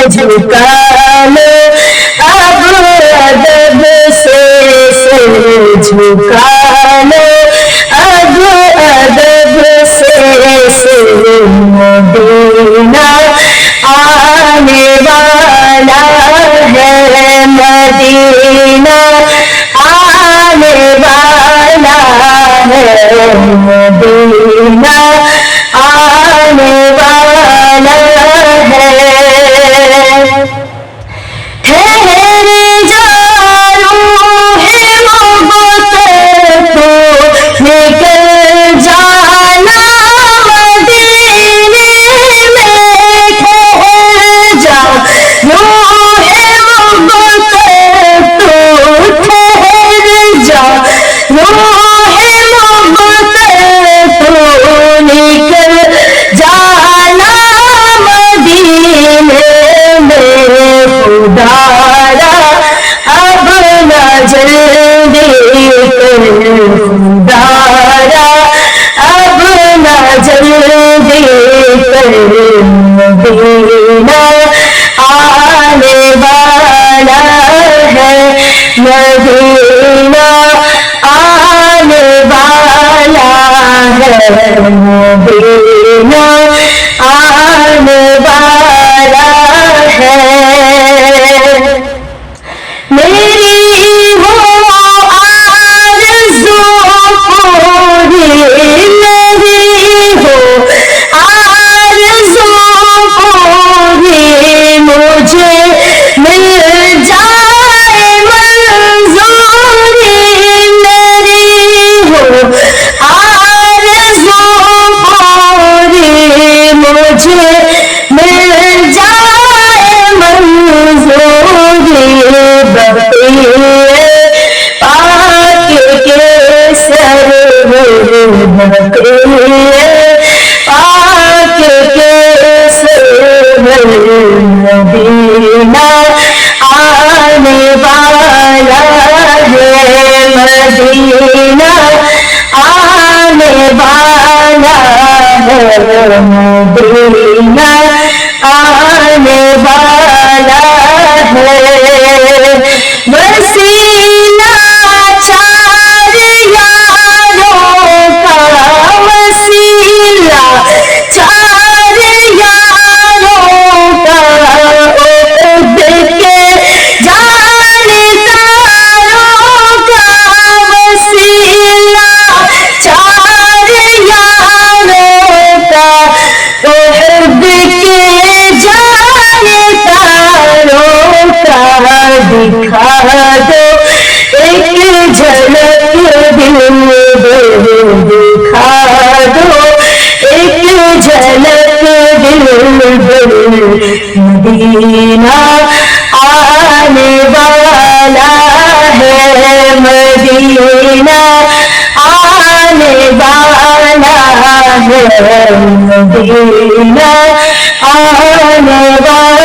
झुका लो, अब अदब से सर झुका लो, अब अदब से सर। मदीना आने वाला है, मदीना आने वाला है, मदीना आने वाला है। ठहर जा रूहे मोहब्बत को निकल जाना मदीने में, ठहर जा रूहे मोहब्बत को, ठहर जा रूहे मोहब्बत को निकल जाना मदीने में। खुदारा अब न जल्दी कर, खुदारा अब न जल्दी कर, मदीना आने वाला है, मदीना आने वाला है, मदीना आने वाला है। मेरी हो आरज़ू पूरी, मेरी हो आरज़ू पूरी, मुझे मिल जाए मंजूरी, मेरी हो आरज़ू पूरी, मुझे मिल जाए मंजूरी। बक़िए पाक के सर, बक़िए पाक के सर, मदीना आने वाला है, मदीना आने वाला है, मदीना आने वाला है। वसीला चार यारों का, वसीला चार यारों का, उठ के जाने तारों का, वसीला चार यारों का, उठ के जाने तारों का। दिखा दो एक झलक दिल दे, दिखा दो एक झलक दिल दे, मदीना आने वाला है, मदीना आने वाला है, मदीना आने वाला